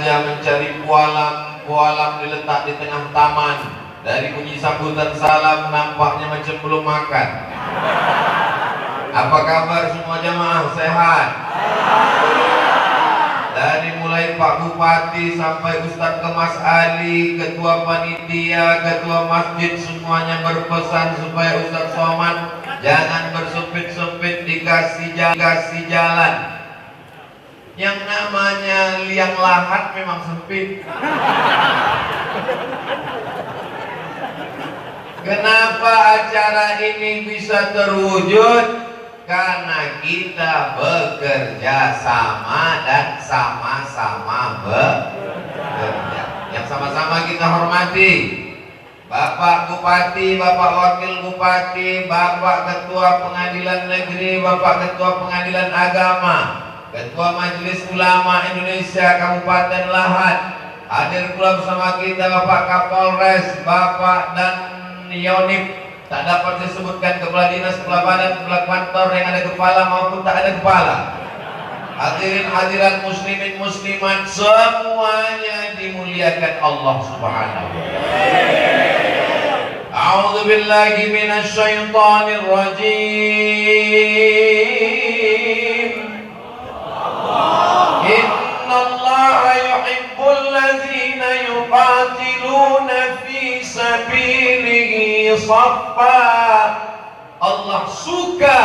sengaja mencari pualam diletak di tengah taman. Dari bunyi sambutan salam nampaknya macam belum makan. Apa kabar semua jamaah, sehat? Dari mulai Pak Bupati sampai Ustadz Kemas Ali, ketua panitia, ketua masjid, semuanya berpesan supaya Ustadz Somad jangan bersempit-sempit, dikasih jalan. Yang namanya liang lahat memang sempit. Kenapa acara ini bisa terwujud? Karena kita bekerja sama dan sama-sama bekerja. Yang sama-sama kita hormati Bapak Bupati, Bapak Wakil Bupati, Bapak Ketua Pengadilan Negeri, Bapak Ketua Pengadilan Agama, Ketua Majelis Ulama Indonesia Kabupaten Lahat. Hadir pula bersama kita Bapak Kapolres, Bapak dan Yonif, tak dapat disebutkan kepala dinas, kepala badan, kepala kantor yang ada kepala maupun tak ada kepala. Hadirin hadirat muslimin muslimat semuanya dimuliakan Allah Subhanahu wa taala. A'udzu billahi minasy syaithanir rajim. Innallaha yuhibbul ladzina yuqatiluna fi sabilihi shaffa. Allah suka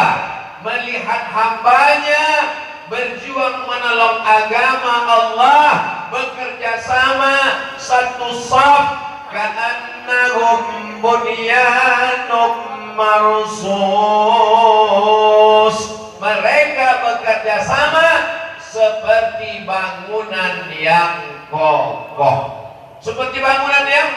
melihat hambanya berjuang menolong agama Allah, bekerja sama satu saf, ka'annahum bunyanun marsus. Mereka bekerja sama seperti bangunan yang kokoh. Seperti bangunan yang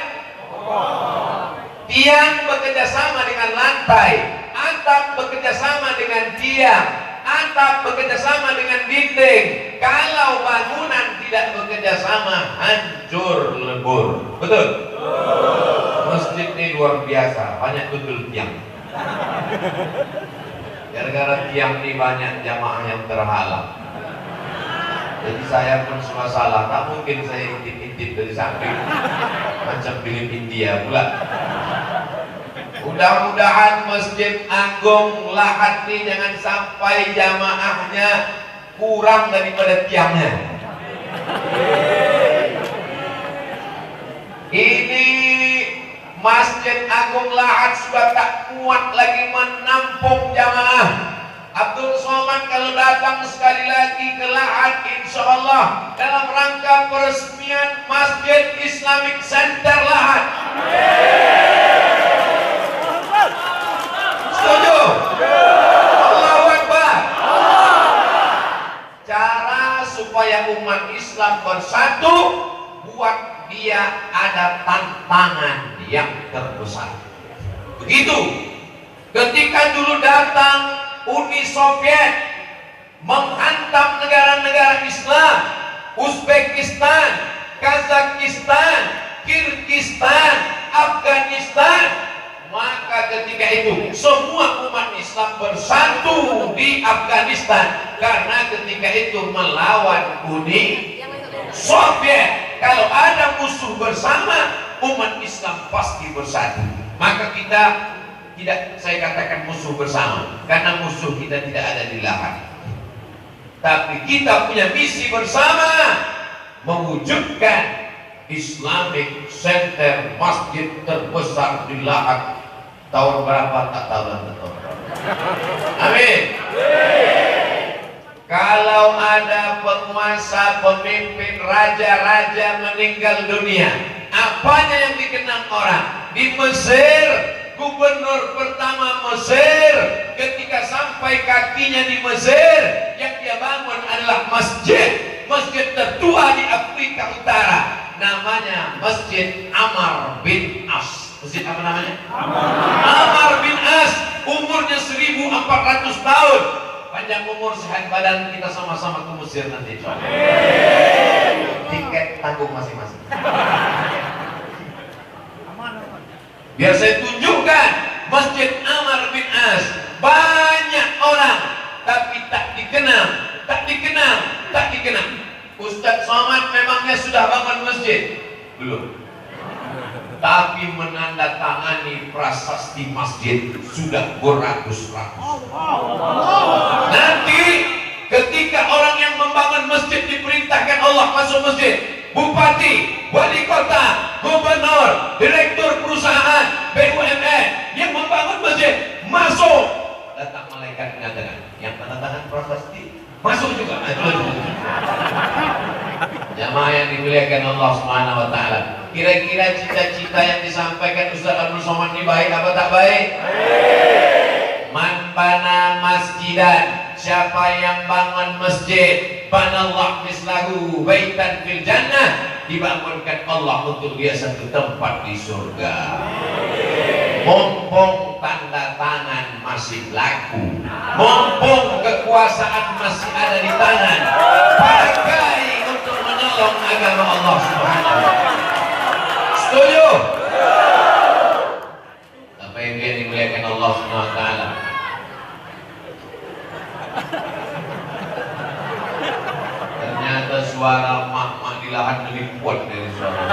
kokoh. Tiang bekerja sama dengan lantai, atap bekerja sama dengan tiang, atap bekerja sama dengan dinding. Kalau bangunan tidak bekerja sama, hancur lebur. Betul? Masjid ini luar biasa, banyak betul tiang. Gara-gara tiang ini banyak jamaah yang terhalang. Jadi saya pun semua salah, tak mungkin saya intip-intip dari samping macam film India pula. Mudah-mudahan Masjid Agung Lahat ini jangan sampai jamaahnya kurang daripada tiangnya. Ini Masjid Agung Lahat sudah tak kuat lagi menampung jamaah. Abdul Somad kalau datang sekali lagi ke Lahat, insya Allah dalam rangka peresmian Masjid Islamic Center Lahat. Setuju? Allahu Akbar. Cara supaya umat Islam bersatu, buat dia ada tantangan yang terbesar. Begitu ketika dulu datang Uni Soviet menghantam negara-negara Islam, Uzbekistan, Kazakhstan, Kirgistan, Afghanistan, maka ketika itu semua umat Islam bersatu di Afghanistan karena ketika itu melawan Uni Soviet. Kalau ada musuh bersama, umat Islam pasti bersatu. Maka kita tidak, saya katakan musuh bersama, karena musuh kita tidak ada di Lahat. Tapi kita punya misi bersama, mewujudkan Islamic Center, masjid terbesar di Lahat. Tahun berapa tak tahu dan tak tahu. Amin. Kalau ada penguasa, pemimpin, raja-raja meninggal dunia, apanya yang dikenang orang? Di Mesir, gubernur pertama Mesir ketika sampai kakinya di Mesir, yang dia bangun adalah masjid tertua di Afrika Utara, namanya Masjid Amr bin As. Masjid apa namanya? Amr bin As. Umurnya 1400 tahun. Panjang umur, sehat badan, kita sama-sama ke Mesir nanti. Tiket tanggung masing-masing. Biar saya tunjukkan Masjid Amr bin As. Banyak orang tapi tak dikenal. Ustaz Ustaz Somad memangnya sudah bangun masjid? Belum. Tapi menandatangani prasasti masjid sudah beratus-ratus. Nanti ketika orang yang membangun masjid diperintahkan Allah masuk masjid, bupati, wali kota, gubernur, direktur perusahaan, BUMN yang membangun masjid masuk, datang malaikat mengatakan yang tanda tangan prasasti masuk juga. Jamaah yang dimuliakan Allah Subhanahu wa taala, kira-kira cita-cita yang disampaikan Ustaz Abdul Somad ini baik apa tak baik? Man bana masjidan, siapa yang bangun masjid, banallah mislahu baitan fil jannah, dibangunkan Allah untuk dia satu tempat di surga. Mumpung tanda tangan masih laku, mumpung kekuasaan masih ada di tangan, pakai untuk menolong agama Allah Subhanahu wa taala. Setuju? Apa yang dia dimuliakan Allah Subhanahu wa taala? Ternyata suara mak-mak di lahan lebih kuat dari suara.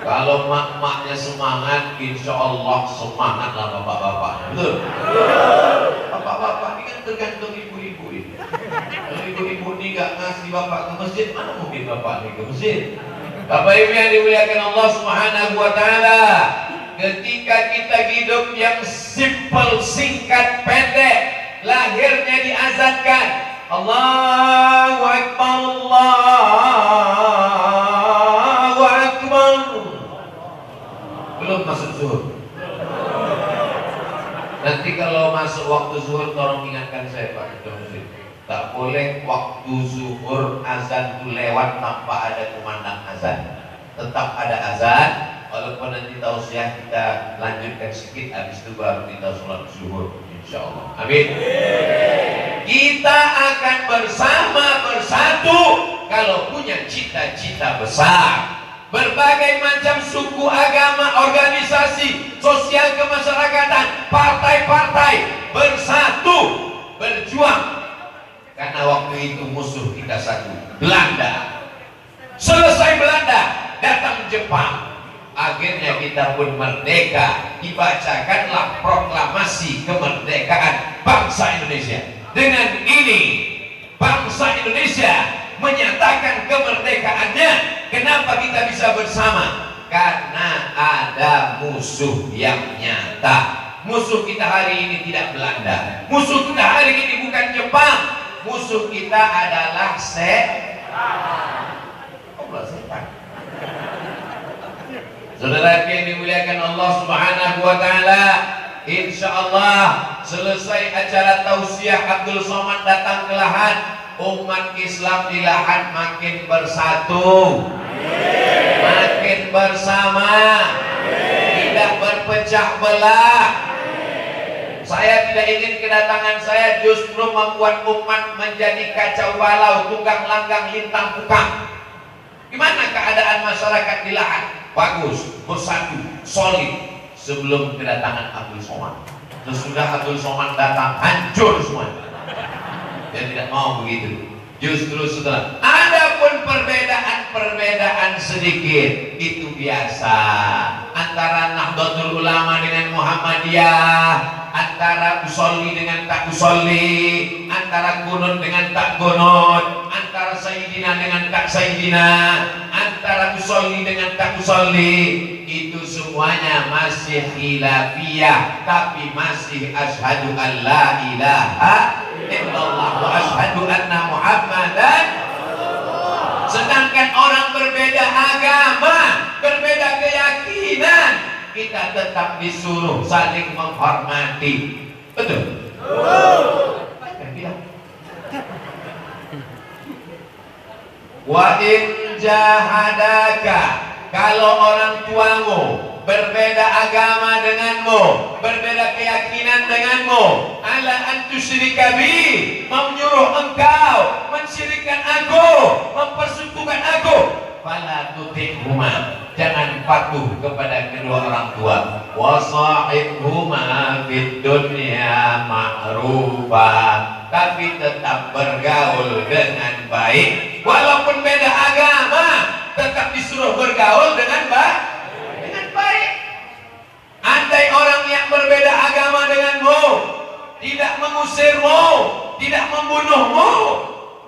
Kalau mak-maknya semangat, insya Allah semangatlah bapak-bapak. Betul? Bapak-bapak ini kan tergantung ibu-ibu ini. Kalau ibu-ibu ini gak ngasih bapak ke masjid, mana mungkin bapak ini ke masjid? Bapak ibu yang dimuliakan Allah Subhanahu wa taala, ketika kita hidup yang simple, singkat, pendek, lahirnya diazankan Allahu Akbar, Allahu Akbar, belum masuk zuhur. Nanti kalau masuk waktu zuhur tolong ingatkan saya Pak Ketua Masjid, tak boleh waktu zuhur azan itu lewat tanpa ada kumandang azan. Tetap ada azan, walaupun nanti tausiah kita lanjutkan sedikit, habis itu baru kita sholat zuhur, insya Allah. Amin. Kita akan bersama bersatu kalau punya cita-cita besar. Berbagai macam suku, agama, organisasi, sosial kemasyarakatan, partai-partai bersatu, berjuang. Karena waktu itu musuh kita satu, Belanda. Selesai Belanda, datang Jepang. Akhirnya kita pun merdeka. Dibacakanlah proklamasi kemerdekaan bangsa Indonesia. Dengan ini bangsa Indonesia menyatakan kemerdekaannya. Kenapa kita bisa bersama? Karena ada musuh yang nyata. Musuh kita hari ini tidak Belanda. Musuh kita hari ini bukan Jepang. Musuh kita adalah setan. Saudara yang dimuliakan Allah Subhanahu wa taala, insya Allah selesai acara tausiah Abdul Somad datang ke lahan, umat Islam di lahan makin bersatu, makin bersama, tidak berpecah belah. Saya tidak ingin kedatangan saya justru membuat umat menjadi kacau balau, tunggang langgang, lintang pukang. Gimana keadaan masyarakat di lahan? Bagus, bersatu, solid. Sebelum kedatangan Abdul Somad. Sesudah Abdul Somad datang, hancur semua. Dia tidak mau begitu. Justru setelah ada pun perbedaan sedikit, itu biasa. Antara Nahdlatul Ulama dengan Muhammadiyah, antara usolli dengan tak usolli, antara kunut dengan tak kunut, antara sayyidina dengan tak sayyidina, antara usolli dengan tak usolli, itu semuanya masih khilafiyah, tapi masih asyhadu an la ilaha illallah wa asyhadu anna Muhammadan. Sedangkan orang berbeda agama, berbeda keyakinan, kita tetap disuruh saling menghormati. Betul? Wa in jahadaka, kalau orang tuamu berbeda agama denganmu, berbeda keyakinan denganmu, ala an tusyrika bi, menyuruh engkau mensyirikkan aku, mempersekutukan aku, fala tuti'huma, jangan patuh kepada kedua orang tua. Wa sahibhuma fid dunya ma'rufa, tapi tetap bergaul dengan dengan baik. Walaupun beda agama, tetap disuruh bergaul dengan baik. Andai orang yang berbeda agama denganmu tidak mengusirmu, tidak membunuhmu,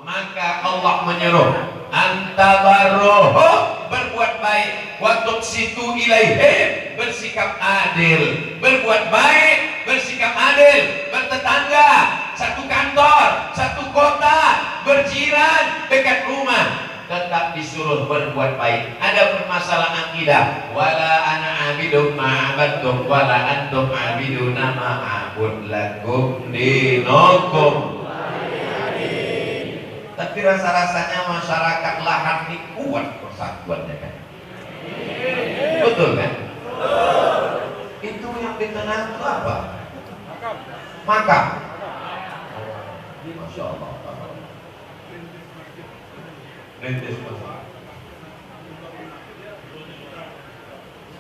maka Allah menyuruh antabarroho, berbuat baik, wa tuqsitu ilaihim, bersikap adil, berbuat baik, bersikap adil, bertetangga, satu kantor, satu kota, berjiran, dekat rumah, tetap disuruh berbuat baik. Ada permasalahan akidah, wala ana abidum ma'abadtum wala antum abiduna ma'abud lakum dinokum. Tapi rasa-rasanya masyarakat lahan ini kuat persatuannya kan? Betul kan? Itu yang di tengah itu apa? Makam. Masya Allah.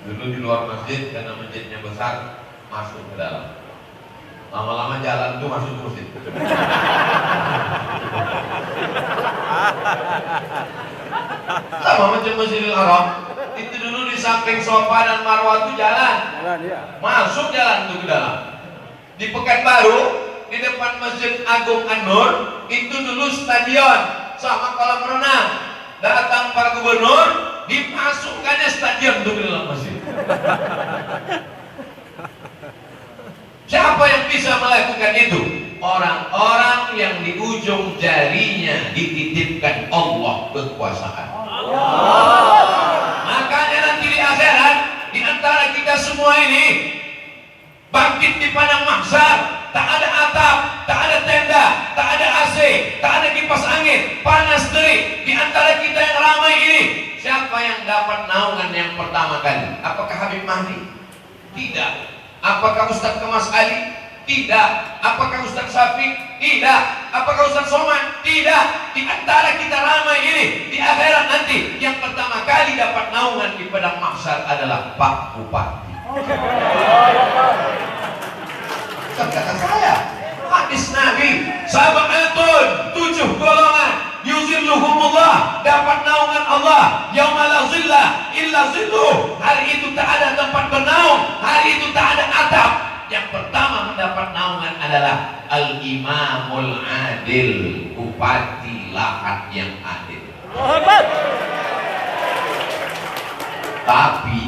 Dulu di luar masjid, karena masjidnya besar, masuk ke dalam. Lama-lama jalan tuh masuk ke masjid. Sama macam Masjidil Haram. Itu dulu di samping Safa dan Marwah itu jalan. Masuk jalan tuh ke dalam. Di Pekanbaru, di depan Masjid Agung An-Nur, itu dulu stadion sama kolam renang. Datang Pak Gubernur, dimasukkannya stadion tuh ke dalam masjid. Siapa yang bisa melakukan itu? Orang-orang yang di ujung jarinya dititipkan Allah kekuasaan. Makanya nanti di akhirat, di antara kita semua ini bangkit di padang mahsyar, tak ada atap, tak ada tenda, tak ada AC, tak ada kipas angin, panas terik. Di antara kita yang ramai ini, siapa yang dapat naungan yang pertama kali? Apakah Habib Mahdi? Tidak. Apakah Ustaz Kemas Ali? Tidak. Apakah Ustaz Syafiq? Tidak. Apakah Ustaz Somad? Tidak. Di antara kita ramai ini, di akhirat nanti yang pertama kali dapat naungan di padang mahsyar adalah Pak Bupati. Kata saya, hadis Nabi, sab'atun, 7 golongan, yuzilluhumullah, dapat naungan Allah, yauma la zilla illa zilluh. Hari itu tak ada tempat bernaung, hari itu tak ada atap. Yang pertama mendapat naungan adalah al-imamul adil, bupati lahat yang adil. Tapi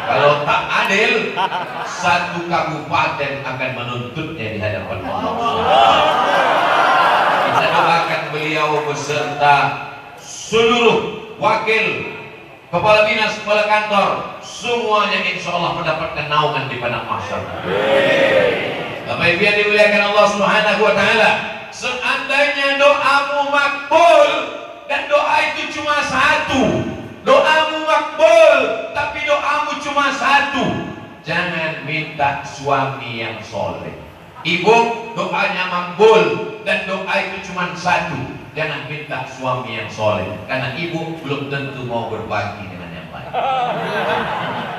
kalau tak adil, satu kabupaten akan menuntutnya di hadapan Allah. Kita doakan beliau beserta seluruh wakil, kepala dinas, kepala kantor, semuanya insya Allah mendapatkan naungan di padang mahsyar. Bapak Ibu yang dimuliakan Allah Subhanahu wa Ta'ala, seandainya doamu makbul, dan doa itu cuma satu, doamu makbul, tapi doamu cuma satu, jangan minta suami yang soleh. Ibu doanya makbul dan doa itu cuma satu, jangan minta suami yang soleh, karena ibu belum tentu mau berbagi dengan yang lain.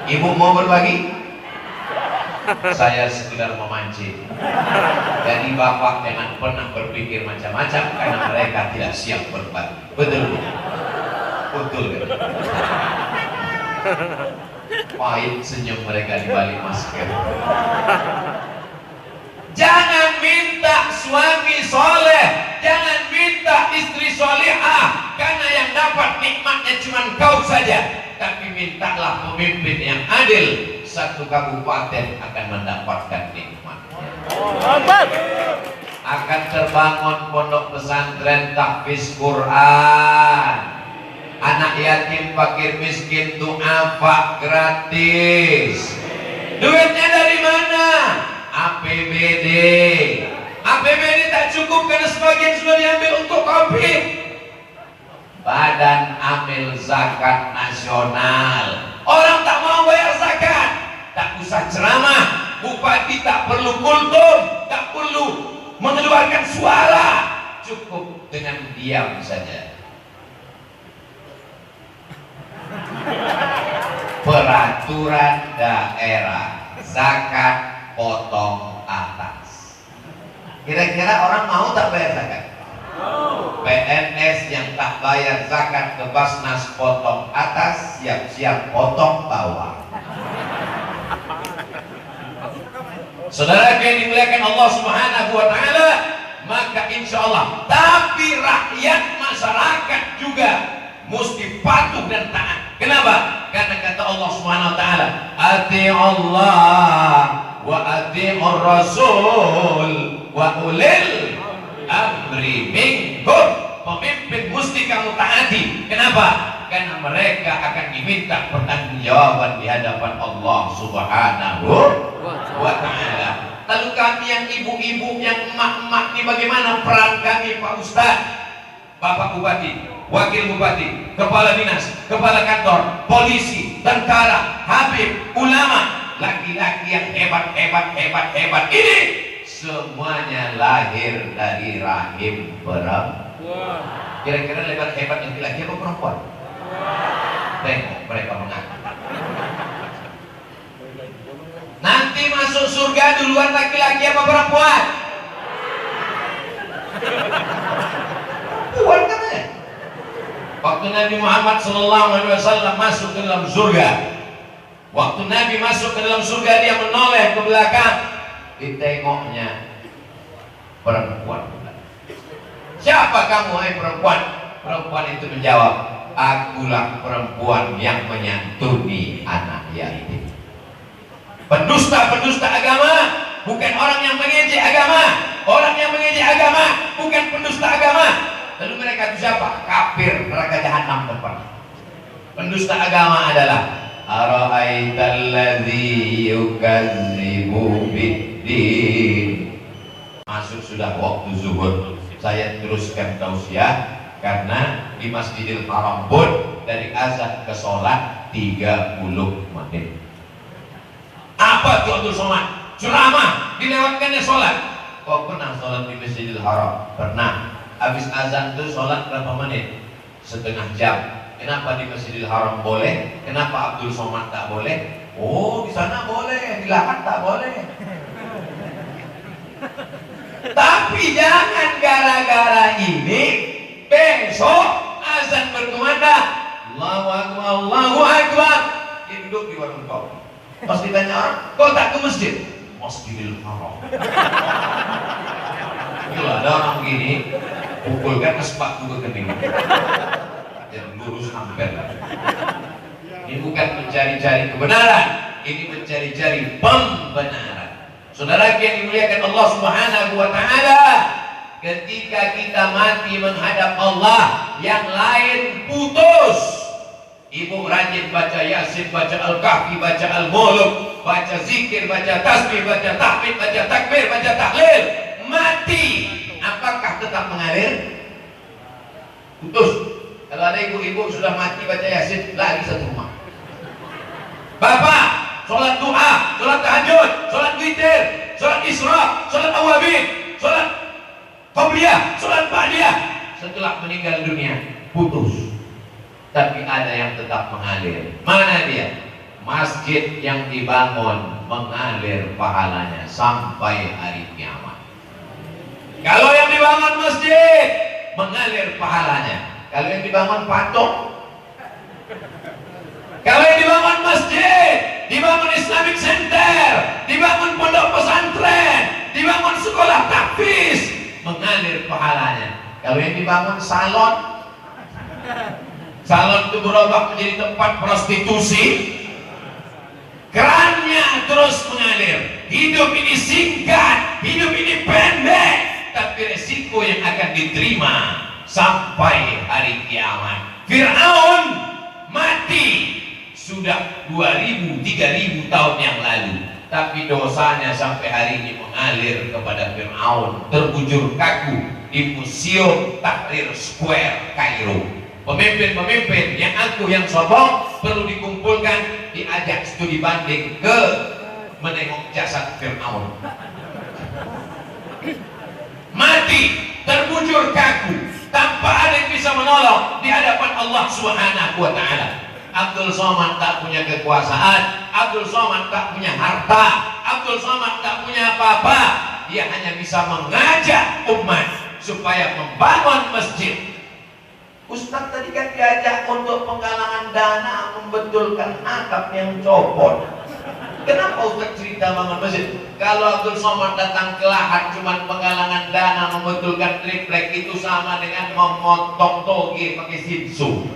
Ibu mau berbagi? Saya sekedar memancing. Jadi bapak jangan pernah berpikir macam-macam, karena mereka tidak siap berbagi. Betul? Betul kan? Pahit senyum mereka di balik masker. Jangan minta suami soleh, jangan minta istri solehah, karena yang dapat nikmatnya cuma kau saja. Tapi mintalah pemimpin yang adil, satu kabupaten akan mendapatkan nikmatnya. Akan terbangun pondok pesantren tahfiz Quran, anak yatim fakir miskin du'afa gratis. Duitnya dari mana? APBD. APBD tak cukup karena sebagian sudah diambil untuk COVID. Badan Amil Zakat Nasional. Orang tak mau bayar zakat, tak usah ceramah. Bupati tak perlu kultum, tak perlu mengeluarkan suara, cukup dengan diam saja. Peraturan daerah zakat potong atas. Kira-kira orang mau tak bayar zakat? PNS yang tak bayar zakat ke Basnas potong atas, siap-siap potong bawah. Saudara yang dimuliakan Allah Subhanahu wa taala, maka insya Allah, tapi rakyat masyarakat juga mesti patuh dan taat. Kenapa? Karena kata Allah Subhanahu wa taala, "Ati'allah wa ati'ur rasul wa ulil amri minkum." Pemimpin mesti kamu taati. Kenapa? Karena mereka akan diminta pertanggungjawaban di hadapan Allah Subhanahu wa taala. Lalu kami yang ibu-ibu, yang emak-emak ini bagaimana peran kami, Pak Ustaz, Bapak Bupati, Wakil Bupati, Kepala Dinas, Kepala Kantor, Polisi, Tentara, Habib, ulama, laki-laki yang hebat ini semuanya lahir dari rahim perempuan. Kira-kira lebar hebat laki-laki apa perempuan? Tengok mereka mengaku. Nanti masuk surga duluan laki-laki apa perempuan? Perempuan katanya. Waktu Nabi Muhammad SAW masuk ke dalam surga, waktu Nabi masuk ke dalam surga, dia menoleh ke belakang, ditengoknya perempuan. Siapa kamu, hai perempuan? Perempuan itu menjawab, akulah perempuan yang menyantuni anak yatim. Pendusta-pendusta agama bukan orang yang mengejek agama. Orang yang mengejek agama bukan pendusta agama. Lalu mereka itu siapa? Kafir, neraka jahanam tempat. Pendusta agama adalah ara'aitalladzi yukadzibu biddin. Masuk sudah waktu zuhur. Saya teruskan tausiah karena di Masjidil Haram pun dari azan ke sholat 30 menit. Apa tuh Abdul Somad? Ceramah, dilewatkannya sholat. Kok pernah sholat di Masjidil Haram? Pernah. Habis azan tuh sholat berapa menit? Setengah jam. Kenapa di Masjidil Haram boleh? Kenapa Abdul Somad tak boleh? Oh, di sana boleh, di Lahad tak boleh. Tapi jangan gara-gara ini besok azan berkumandang Allahu Akbar, Allahu Akbar, dia duduk di warung kopi. Pas ditanya orang, kok tak ke masjid? Masjidil Haram. Gila, ada orang begini, pukulkan ke sepatu ke kening, yang lurus hampir. Ini bukan mencari-cari kebenaran, ini mencari-cari pembenaran. Saudara yang dimuliakan Allah Subhanahu wa taala, ketika kita mati menghadap Allah, yang lain putus. Ibu rajin baca Yasin, baca Al-Kahfi, baca Al-Muluk, baca zikir, baca tasbih, baca tahmid, baca takbir, baca tahlil. Mati, apakah tetap mengalir? Putus. Kalau ada ibu-ibu sudah mati baca Yasin, lagi satu rumah. Bapak sholat duha, sholat tahajud, sholat witir, sholat isra, sholat awabin, sholat qabliyah, sholat ba'diyah, setelah meninggal dunia putus. Tapi ada yang tetap mengalir. Mana dia? Masjid yang dibangun mengalir pahalanya sampai hari kiamat. Kalau yang dibangun masjid mengalir pahalanya. Kalau yang dibangun patung, kalau yang dibangun masjid, dibangun Islamic Center, dibangun pondok pesantren, dibangun sekolah tahfiz, mengalir pahalanya. Kalau yang dibangun salon, salon itu berubah menjadi tempat prostitusi, kerannya terus mengalir. Hidup ini singkat, hidup ini pendek, tapi resiko yang akan diterima sampai hari kiamat. Fir'aun mati sudah 2000, 3000 tahun yang lalu, tapi dosanya sampai hari ini mengalir kepada Fir'aun, terbujur kaku di Museum Tahrir Square, Kairo. Pemimpin-pemimpin yang angkuh, yang sombong perlu dikumpulkan, diajak studi banding ke menengok jasad Fir'aun. Mati, terbujur kaku, tanpa ada yang bisa menolong di hadapan Allah Subhanahu wa taala. Abdul Somad tak punya kekuasaan, Abdul Somad tak punya harta, Abdul Somad tak punya apa-apa. dia hanya bisa mengajak umat supaya membangun masjid. Ustaz tadi kan diajak untuk penggalangan dana membetulkan atap yang copot. Kenapa Ustaz cerita bangun masjid? Kalau Abdul Somad datang ke Lahat cuma penggalangan dana membetulkan triplek, itu sama dengan memotong toge pakai sinsu.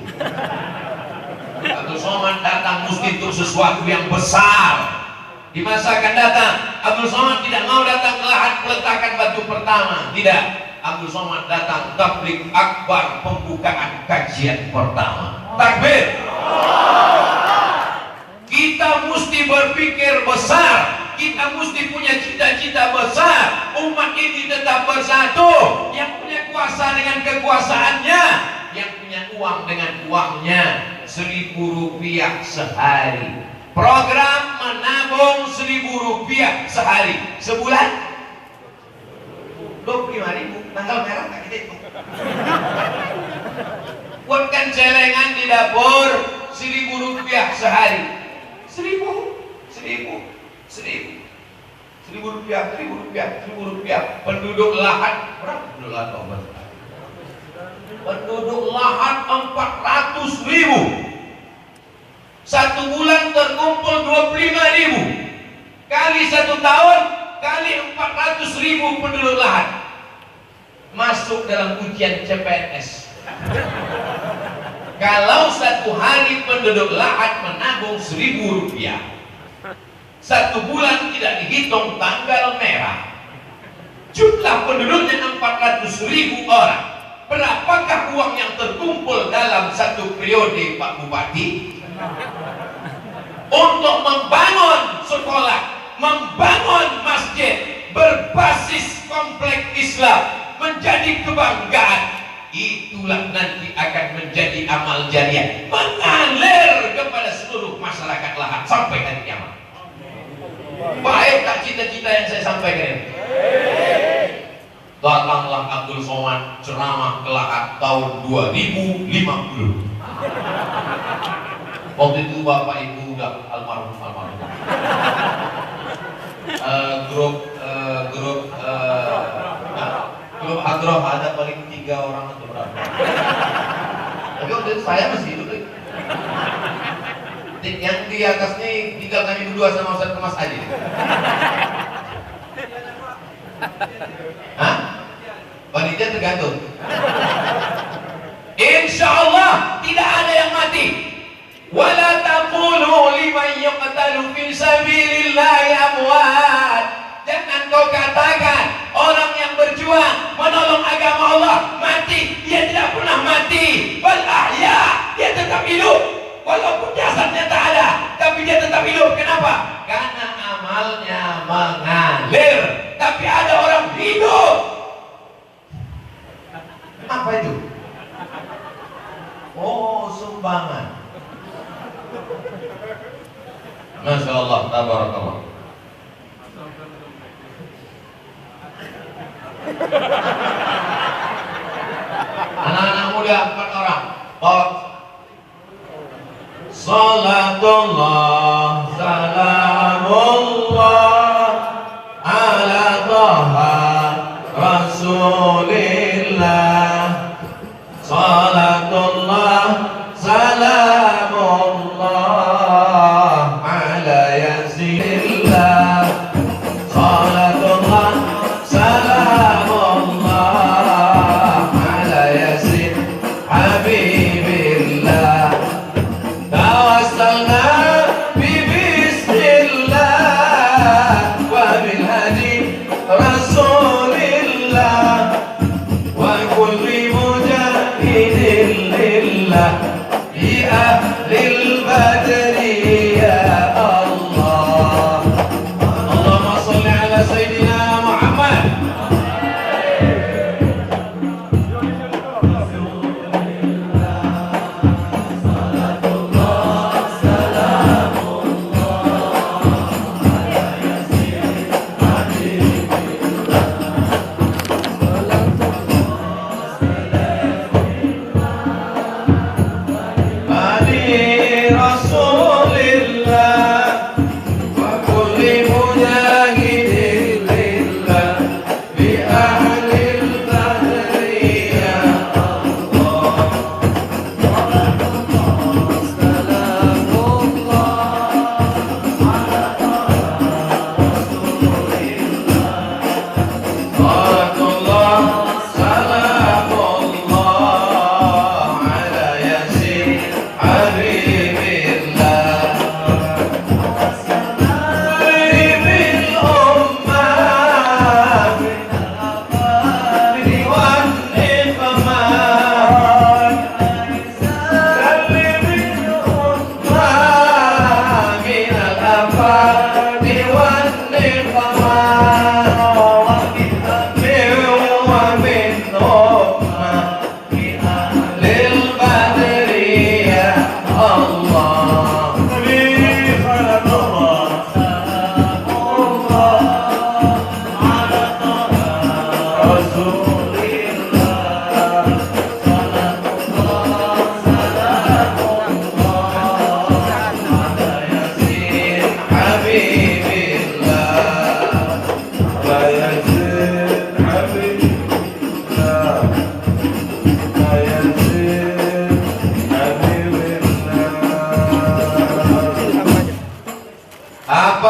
Abdul Somad datang mesti untuk sesuatu yang besar. Di masa akan datang Abdul Somad tidak mau datang ke Lahat peletakan batu pertama, tidak. Abdul Somad datang tabligh akbar, pembukaan kajian pertama. Takbir. Kita mesti berpikir besar, kita mesti punya cita-cita besar. Umat ini tetap bersatu, yang punya kuasa dengan kekuasaannya, yang punya uang dengan uangnya. 1.000 rupiah sehari. Program menabung 1.000 rupiah sehari. Sebulan 25.000. Tanggal merah tak kita itu. Buatkan celengan di dapur 1.000 rupiah sehari. 1.000 rupiah. Penduduk Lahat berapa? Penduduk Lahat 400.000. Satu bulan terkumpul 25.000. Kali 1 tahun, kali 400.000 penduduk Lahat. Masuk dalam ujian CPNS. Kalau 1 hari penduduk Lahat menabung 1.000 rupiah, 1 bulan tidak dihitung tanggal merah, jumlah penduduknya 400.000 orang. Berapakah uang yang terkumpul dalam 1 periode Pak Bupati? Untuk membangun sekolah, membangun masjid berbasis kompleks Islam menjadi kebanggaan. Itulah nanti akan menjadi amal jariah, mengalir kepada seluruh masyarakat Lahat sampai hari kiamat. Baik tak cita-cita yang saya sampaikan ini? Datanglah Abdul Somad ceramah ke Lahat tahun 2050. Waktu itu Bapak Ibu udah almarhum. Grup Hadroh ada paling 3 orang atau berapa. Tapi waktu itu saya masih hidup lagi. Yang di atas ini tinggal kami berdua sama Ustaz Kemas aja. Hah? Panitia tergantung. Insya Allah tidak ada yang mati. Wala taqulu liman yuqtalu fi sabilillahi amwat. Jangan kau katakan orang yang berjuang menolong agama Allah mati. Dia tidak pernah mati. Wal ahya, dia tetap hidup. Walaupun jasadnya tak ada, tapi dia tetap hidup. Kenapa? Karena amalnya mengalir. Tapi ada orang hidup. Apa itu? Oh, sumbangan. Masya Allah, tabarakallah. Anak-anak muda 4 orang. Salatullah salamullah ala Taha Rasulillah. Salatullah salamullah ala Yasinillah. Salatullah salamullah ala Yasin Habibillah. Tawassalna bi bismillah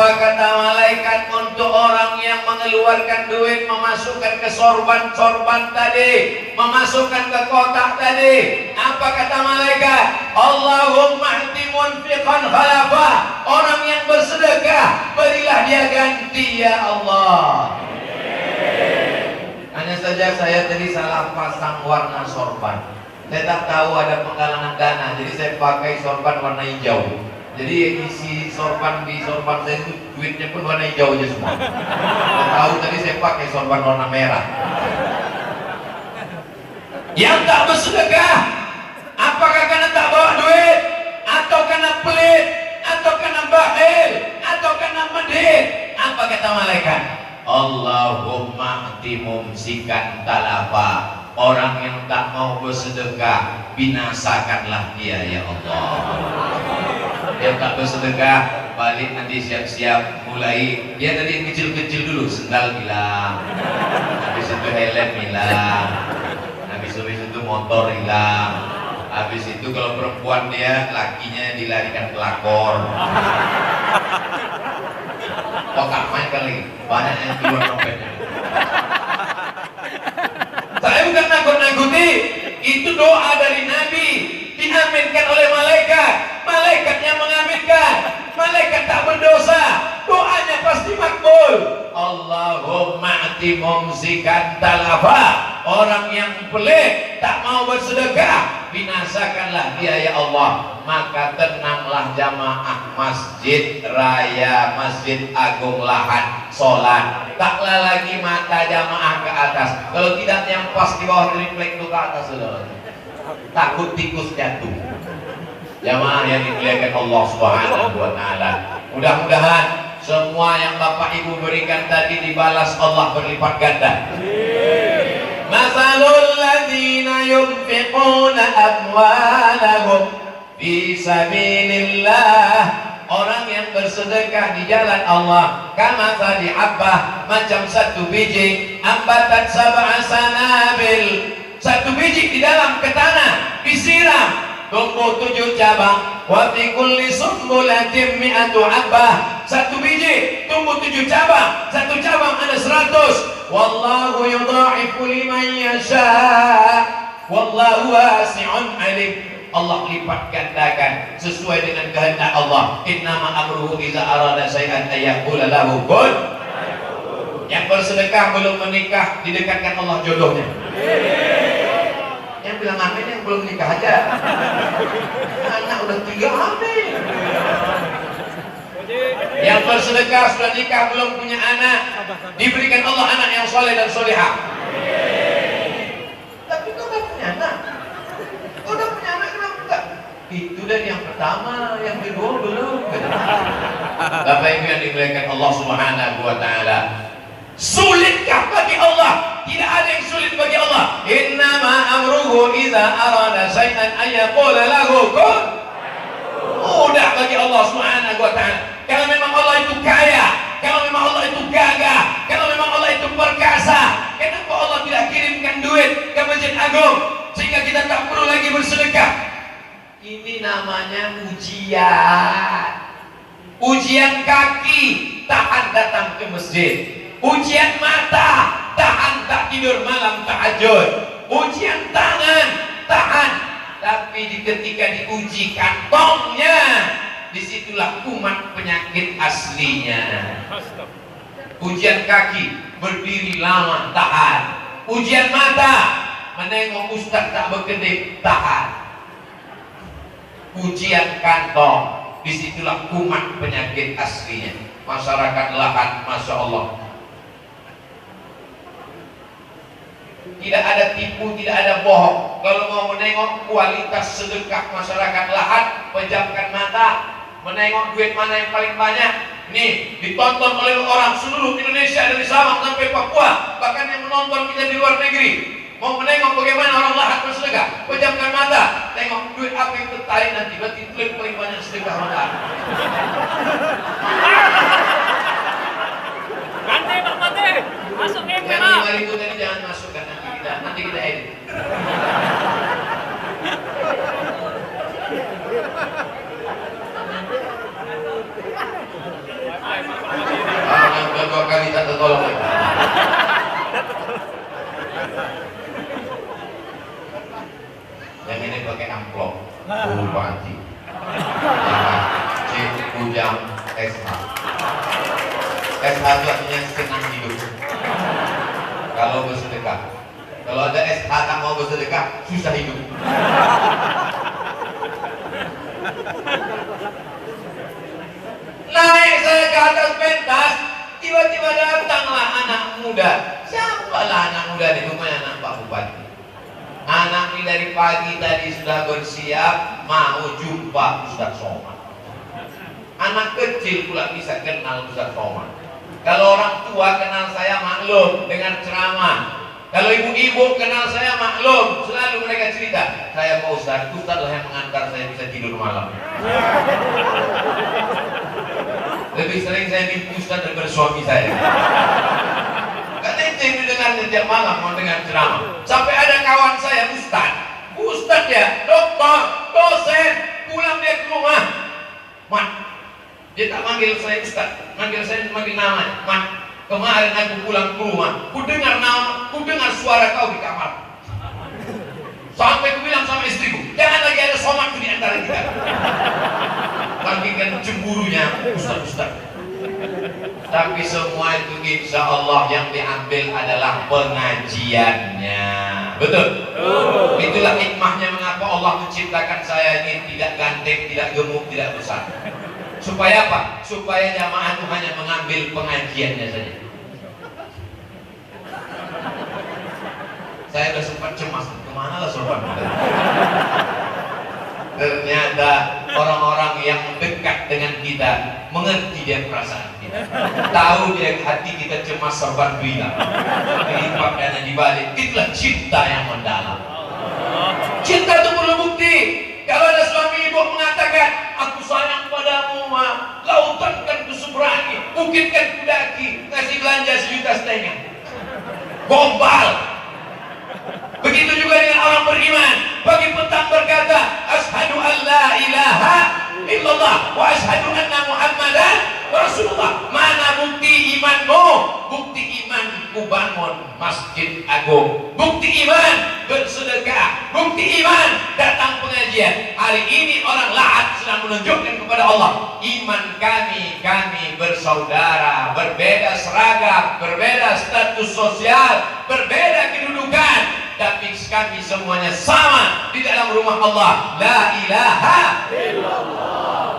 Apa kata malaikat untuk orang yang mengeluarkan duit, memasukkan ke sorban tadi, memasukkan ke kotak tadi? Apa kata malaikat? Allahumma ati munfiqan khalafa. Orang yang bersedekah, berilah dia ganti ya Allah. Hanya saja saya tadi salah pasang warna sorban. Saya tak tahu ada penggalangan dana, jadi saya pakai sorban warna hijau. Jadi isi sorban di sorban saya itu duitnya pun warna hijau aja semua. Saya tahu tadi saya pakai sorban warna merah. Yang tak bersedekah, apakah karena tak bawa duit, atau karena pelit, atau karena bakhil, atau karena medit? Apa kata malaikat? Allahumma ati mumsikan talafa. Orang yang tak mau bersedekah, binasakanlah dia ya Allah. Yang tak bersedekah, balik nanti siap-siap mulai. Dia tadi kecil-kecil dulu, sendal hilang, habis itu helm hilang, habis itu motor hilang, habis itu kalau perempuan dia lakinya dilarikan pelakor. Kok gak main kali, banyak yang keluar dompetnya. Saya bukan nakut-nakuti, itu doa dari Nabi, diaminkan oleh malaikat. Malaikatnya mengaminkan, malaikat tak berdosa, doanya pasti makbul. Allahumma ati mumsikan talafa. Orang yang pelit, tak mau bersedekah, binasakanlah dia ya Allah. Maka tenanglah jamaah Masjid Raya Masjid Agung Lahat sholat. Taklah lagi mata jamaah ke atas. Kalau tidak yang pas di bawah triplek itu ke atas sudah. Takut tikus jatuh. Jamaah yang dimuliakan Allah Subhanahu wa taala. Mudah-mudahan semua yang Bapak Ibu berikan tadi dibalas Allah berlipat ganda. Masalul ladzina yunfiquna amwalahum fi sabilillah. Orang yang bersedekah di jalan Allah, kama tadi habbah, macam satu biji, ambatat sab'a sanabil. Satu biji di dalam ke tanah, disiram, tumbuh 7 cabang. Wa fi kulli sumbulatin mi'atu habbah. Satu biji tumbuh 7 cabang, satu cabang ada 100. Wallahu yudha'ifu liman yasha. Wallahu wasi'un alim. Allah lipat gandakan sesuai dengan kehendak Allah. Innama amruhu iza arada syai'an ayyaqula lahu kun. Yang bersedekah belum menikah, didekatkan Allah jodohnya. Yang bilang amin yang belum nikah aja. Anak udah 3 amin. Yang bersedekah sudah nikah belum punya anak, diberikan Allah anak yang soleh dan solehah. Tapi kau udah punya anak. Kau udah punya anak kenapa enggak? Itu dari yang pertama, yang kedua belum. Bapak Ibu yang dimuliakan Allah Subhanahu wa taala. Sulitkah bagi Allah? Tidak ada yang sulit bagi Allah. Innama amruhu idza arada syai'an ayyaqula lahu kun. Mudah bagi Allah Subhanahu wa taala. Kalau memang Allah itu kaya, kalau memang Allah itu gagah, kalau memang Allah itu perkasa, kenapa Allah tidak kirimkan duit ke Masjid Agung sehingga kita tak perlu lagi bersedekah? Ini namanya ujian. Ujian kaki, tahan datang ke masjid. Ujian mata, tahan tak tidur malam tahajud. Ujian tangan, tahan. Tapi ketika diuji kantongnya, disitulah kumat penyakit aslinya. Ujian kaki, berdiri lama, tahan. Ujian mata, menengok ustaz tak berkedip, tahan. Ujian kantong, disitulah kumat penyakit aslinya. Masyarakat Lahat, Masya Allah, tidak ada tipu, tidak ada bohong. Kalau mau menengok kualitas sedekah masyarakat Lahat, pejamkan mata, menengok duit mana yang paling banyak. Nih, ditonton oleh orang seluruh Indonesia dari Sabang sampai Papua, bahkan yang menonton kita di luar negeri. Mau menengok bagaimana orang Lahat bersedekah, pejamkan mata, tengok duit apa yang tertarik nanti. Berarti itu yang paling banyak sedekah orang Lahat. Ganti Pak Pati, masuk ke Yang merah. 5.000 tadi jangan masukkan, nanti kita edit. Bye, Pak. tergolong lagi. Yang ini pakai amplop, bupati, Cik Ujang SH. SH itu artinya senang hidup. Kalau bersedekah, kalau ada SH tak mau bersedekah, susah hidup. Naik saya ke atas pentas, tiba-tiba datanglah anak muda. Siapalah anak muda di rumahnya anak Pak Bupati. Anak ini dari pagi tadi sudah bersiap mau jumpa Ustaz Somad. Anak kecil pula bisa kenal Ustaz Somad. Kalau orang tua kenal saya maklum dengan ceramah. Kalau ibu-ibu kenal saya maklum, selalu mereka cerita, saya Pak Ustaz, Ustaz lah yang mengantar saya bisa tidur malam. Lebih sering saya mimpi Ustaz daripada suami saya. Karena itu yang didengarnya tiap malam mau dengar ceramah. Sampai ada kawan saya Ustaz ya, dokter, dosen, pulang dia ke rumah. Mat, dia tak manggil saya Ustaz, manggil nama. Mat, kemarin aku pulang ke rumah, ku dengar suara kau di kamar. Sampai ku bilang sama istriku, jangan lagi ada Somad di antara kita. Bagikan cemburunya Ustaz. Tapi semua itu insya Allah yang diambil adalah pengajiannya. Betul? Itulah hikmahnya mengapa Allah menciptakan saya ini tidak ganteng, tidak gemuk, tidak besar. Supaya apa? Supaya jamaah itu hanya mengambil pengajiannya saja. Saya sudah sempat cemas, kemana lah sorban? Ternyata orang-orang yang dekat dengan kita mengerti dia perasaan kita, tahu dia hati kita cemas sorban bila dilipat dana dibalik. Itulah cinta yang mendalam. Cinta itu perlu bukti. Kalau ada suami ibu mengatakan aku sayang padamu ma, lautan kan kuseberangi, bukit kan kudaki, kasih belanja 1,5 juta, gombal. Begitu juga dengan orang beriman, pagi petang berkata asyhadu an la ilaha illallah wa asyhadu anna muhammadan rasulullah. Mana bukti imanmu? Bukti iman ku bangun masjid agung, bukti iman bersedekah, bukti iman datang pengajian. Hari ini orang Lahat sedang menunjukkan kepada Allah iman kami bersaudara, berbeda seragam, berbeda status sosial, berbeda kedudukan, tapi kami semuanya sama di dalam rumah Allah. La ilaha illallah.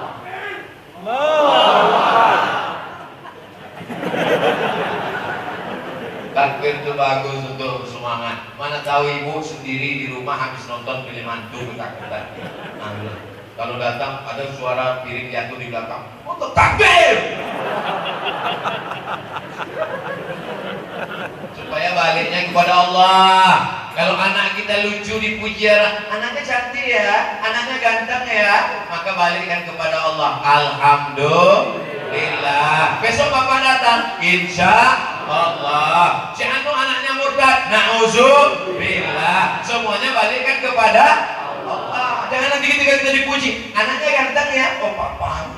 Takbir itu bagus untuk semangat. Mana tahu ibu sendiri di rumah habis nonton film hantu ketakutan. Kalau datang ada suara piring jatuh di belakang, untuk takbir. Supaya baliknya kepada Allah. Kalau anak kita lucu dipuji, anaknya cantik ya, anaknya ganteng ya, maka balikkan kepada Allah. Alhamdulillah. Besok bapak datang, insya Allah. Si anu anaknya murtad, na'udzubillah. Semuanya balikkan kepada Allah. Jangan nanti ketika kita dipuji, anaknya ganteng ya, oh papanya.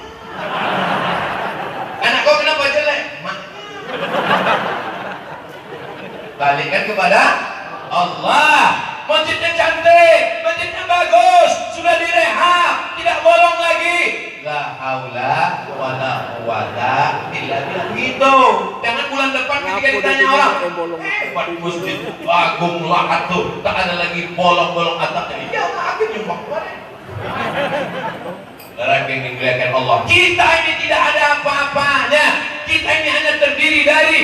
Anak kau kenapa jelek? Maknya. Balikkan kepada Allah. Masjidnya cantik, masjidnya bagus, sudah direhab, tidak bolong lagi. La haula wala quwata illa billah. Gitu. Jangan bulan depan ketika ditanya orang, buat masjid agung Lahat tuh, tak ada lagi bolong-bolong atapnya. Ya, aku nyumbang kemarin. Saudara yang dimuliakan Allah, kita ini tidak ada apa-apanya. Kita ini hanya terdiri dari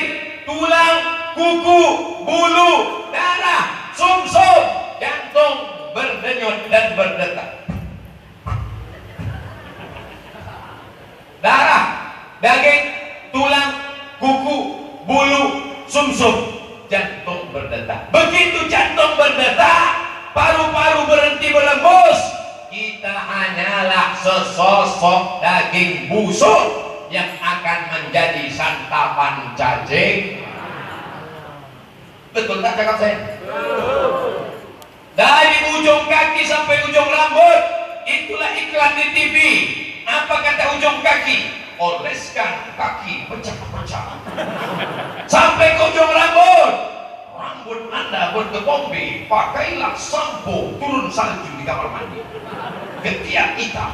tulang, kuku, bulu, darah, sumsum, jantung berdenyut dan berdetak. Darah, daging, tulang, kuku, bulu, sumsum, jantung berdetak. Begitu jantung berdetak, paru-paru berhenti berembus, kita hanyalah sesosok daging busuk yang akan menjadi santapan cacing. Betul tak cakap saya? Dari ujung kaki sampai ujung rambut, itulah iklan di TV. Apa kata ujung kaki? oleskan kaki pecah-pecah sampai ke ujung rambut. Rambut Anda bergetombe, pakailah sampo turun salju di kamar mandi. Ketiak hitam.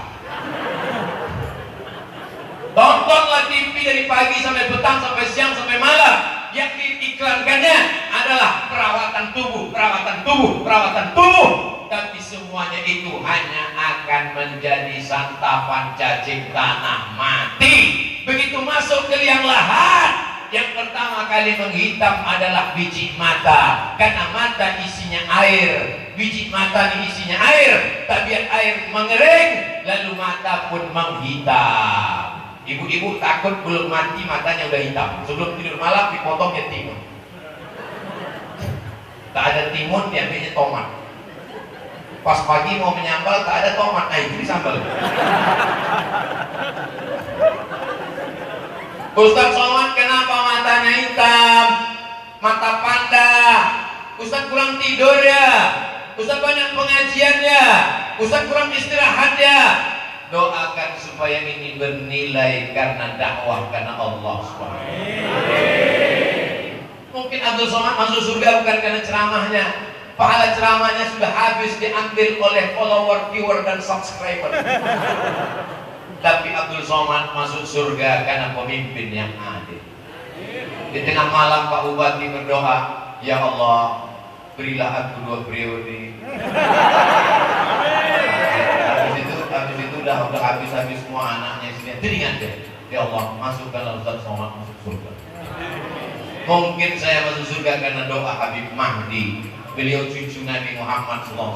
Tontonlah TV dari pagi sampai petang, sampai siang, sampai malam. Yang diiklankannya adalah perawatan tubuh, perawatan tubuh, perawatan tubuh. Tapi semuanya itu hanya akan menjadi santapan cacing tanah mati. Begitu masuk ke liang lahat, yang pertama kali menghitam adalah biji mata. Karena mata isinya air, biji mata ini isinya air. Tabiat air mengering, lalu mata pun menghitam. Ibu-ibu takut belum mati matanya udah hitam. Sebelum tidur malam dipotongnya timun. Tak ada timun, diambilnya tomat. Pas pagi mau menyambal tak ada tomat, nah itu disambal. Ustaz Somad kenapa matanya hitam? Mata panda. Ustaz kurang tidur ya? Ustaz banyak pengajian ya? Ustaz kurang istirahat ya? Doakan supaya ini bernilai karena dakwah karena Allah SWT. Mungkin Abdul Somad masuk surga bukan karena ceramahnya. Pahala ceramahnya sudah habis diambil oleh follower, viewer, dan subscriber. Tapi Abdul Somad masuk surga karena pemimpin yang adil. Di tengah malam Pak Bupati berdoa, ya Allah, berilah aku 2 periode. Habis itu udah habis semua anaknya sini. Teringat deh, ya Allah, masukkanlah Ustaz Somad masuk surga. Mungkin saya masuk surga karena doa Habib Mahdi. Beliau cucu Nabi Muhammad SAW.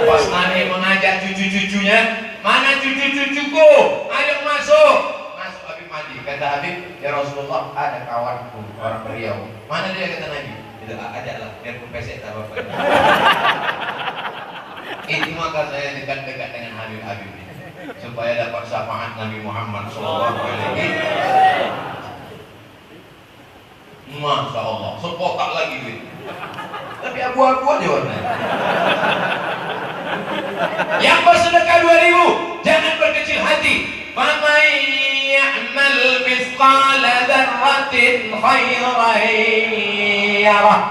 Pas Nabi mengajak cucu-cucunya, mana cucu-cucuku? Ayo masuk. Masuk Habib Mahdi. Kata Habib, ya Rasulullah, ada kawanku orang Riau. Mana dia? Kata Nabi. Itu ajaklah, biar pesek tak apa-apa. Itu maka saya dekat-dekat dengan Habib-Habib ini supaya dapat syafaat Nabi Muhammad SAW. Masya Allah, sepotak lagi duit. Tapi abu-abu aja warnanya. Yang bersedekah 2.000, jangan berkecil hati. Faman ya'mal mithqala dzarratin khairan yarah.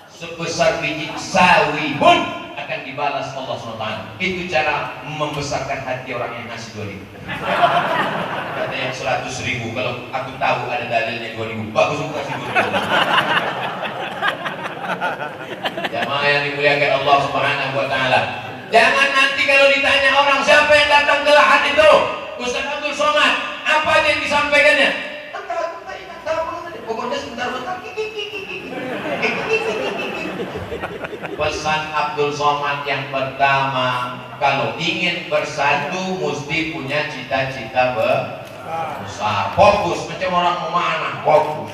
Sebesar biji sawi pun akan dibalas Allah SWT. Itu cara membesarkan hati orang yang ngasih 2.000. Kata yang 100.000, kalau aku tahu ada dalilnya 2.000, bagus aku kasih 2.000. Jamaah yang dimuliakan Allah Subhanahu wa Ta'ala, jangan nanti kalau ditanya orang siapa yang datang ke lahat itu, Ustaz Abdul Somad, apa aja yang disampaikannya? Pokoknya sebentar-bentar. Pesan Abdul Somad yang pertama, kalau ingin bersatu mesti punya cita-cita besar. Fokus, macam orang memanah, fokus.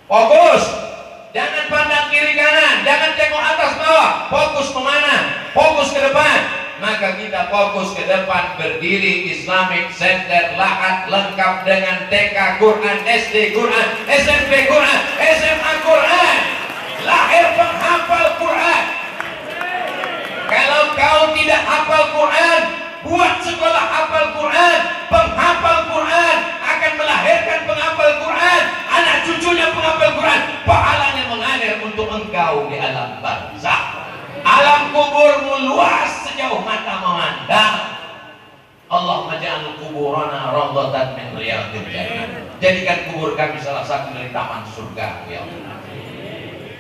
Fokus. Jangan pandang kiri kanan, jangan tengok atas bawah. Fokus kemana? Fokus ke depan. Maka kita fokus ke depan, berdiri Islamic Center Lahat lengkap dengan TK Quran, SD Quran, SMP Quran, SMA Quran. Lahir penghafal Quran. Kalau kau tidak hafal Quran, buat sekolah hafal Quran. Penghafal Quran akan melahirkan penghafal Quran, anak cucunya penghafal Quran. Pahalanya mengalir untuk engkau di alam barzakh. Alam kuburmu luas sejauh mata memandang. Allahumma ja'al kuburana rawdatan min riyadil jannah. Jadikan kubur kami salah satu dari taman surga, ya Allah.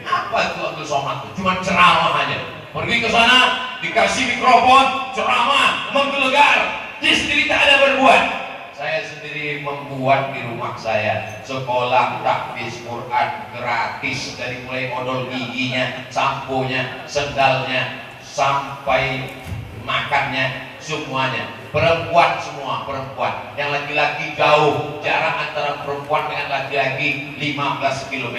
Apa itu Abdul Somad? Cuma ceramah aja. Pergi ke sana, dikasih mikrofon, ceramah, menggelegar. Dia sendiri tak ada berbuat. Saya sendiri membuat di rumah saya sekolah tahfiz Quran gratis, dari mulai odol giginya, samponya, sendalnya, sampai makannya, semuanya. Perempuan semua, perempuan. Yang laki-laki jauh, jarak antara perempuan dengan laki-laki 15 km.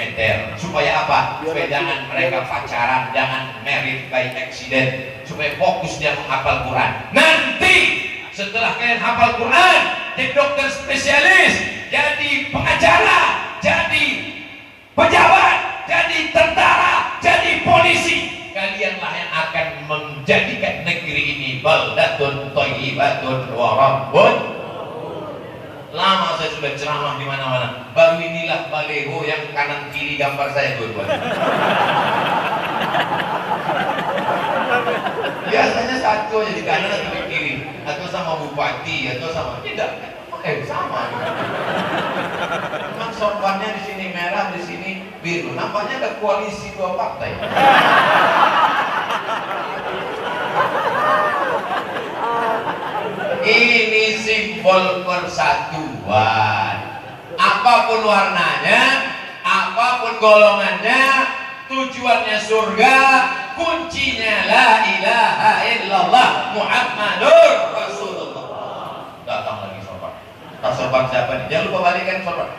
Supaya apa? Supaya jangan mereka pacaran, jangan married by accident. Supaya fokus dia menghafal Quran. Nanti setelah kalian hafal Quran, jadi dokter spesialis, jadi pengacara, jadi pejabat, jadi tentara, jadi polisi. Kalianlah yang akan menjadikan negeri ini baldatun thayyibatun wa rabbun. Lama saya sudah ceramah di mana-mana. Baminilah baleho yang kanan kiri gambar saya dua-duanya. Biasanya satu aja di kanan atau di kiri, atau sama bupati, atau sama tidak. Sama. Memang sorbannya di sini merah, di sini biru. Nampaknya ada koalisi dua partai. Ini simbol persatuan. Apapun warnanya, apapun golongannya, tujuannya surga, kuncinya la ilaha illallah Muhammadur Rasulullah. Datang lagi sobat. Tak sobat siapa nih? Jangan lupa balikan sobat.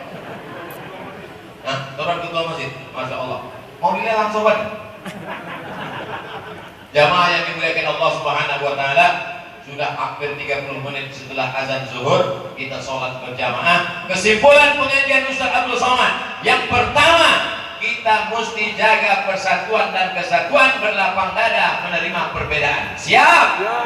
Nah, sobat ketua masjid, masya Allah. Mau dilelang sobat? Jamaah yang dimuliakan Allah Subhanahu Wa Taala, sudah hampir 30 menit setelah azan zuhur kita sholat berjamaah. Kesimpulan pengajian Ustaz Abdul Somad, yang pertama, kita mesti jaga persatuan dan kesatuan, berlapang dada menerima perbedaan. Siap? Ya.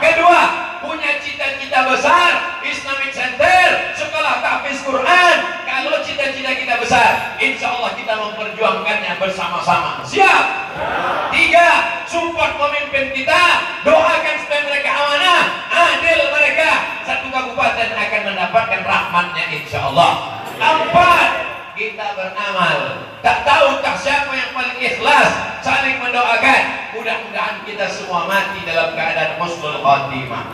Kedua, punya cita-cita besar, Islamic Center, sekolah tahfiz Quran. Kalau cita-cita kita besar, insya Allah kita memperjuangkannya bersama-sama. Siap? Ya. Tiga, support pemimpin kita, doakan supaya mereka amanah, adil mereka. Satu kabupaten akan mendapatkan rahmatnya insya Allah. Empat, kita beramal. Tak tahu tak siapa yang paling ikhlas, saling mendoakan. Mudah-mudahan kita semua mati dalam keadaan husnul khatimah.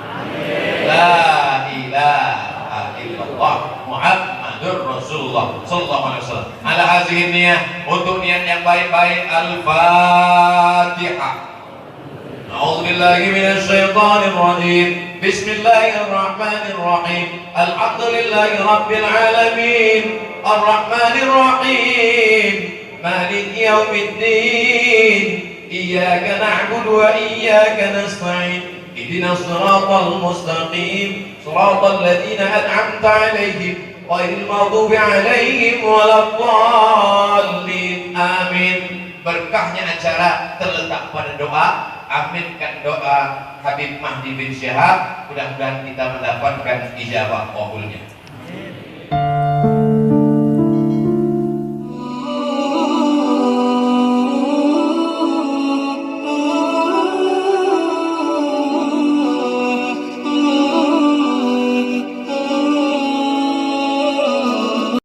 La ilaha illallah Muhammadur Rasulullah sallallahu alaihi wasallam. Ala hazihi niyah, untuk niat yang baik-baik. Al-Fatihah. A'udzubillahi minasyaitonir rajim. Bismillahirrahmanirrahim. Alhamdulillahi rabbil alamin. Ar-Rahmanir Rahim. Maliki yaumiddin. Iyyaka na'budu wa iyyaka nasta'in. Ihdinas siratal mustaqim. Siratal ladzina an'amta 'alaihim ghairil maghdubi 'alaihim waladdallin. Amin. Berkahnya acara terletak pada doa. Aminkan doa Habib Mahdi bin Syihab. Mudah-mudahan kita mendapatkan ijabah qabulnya.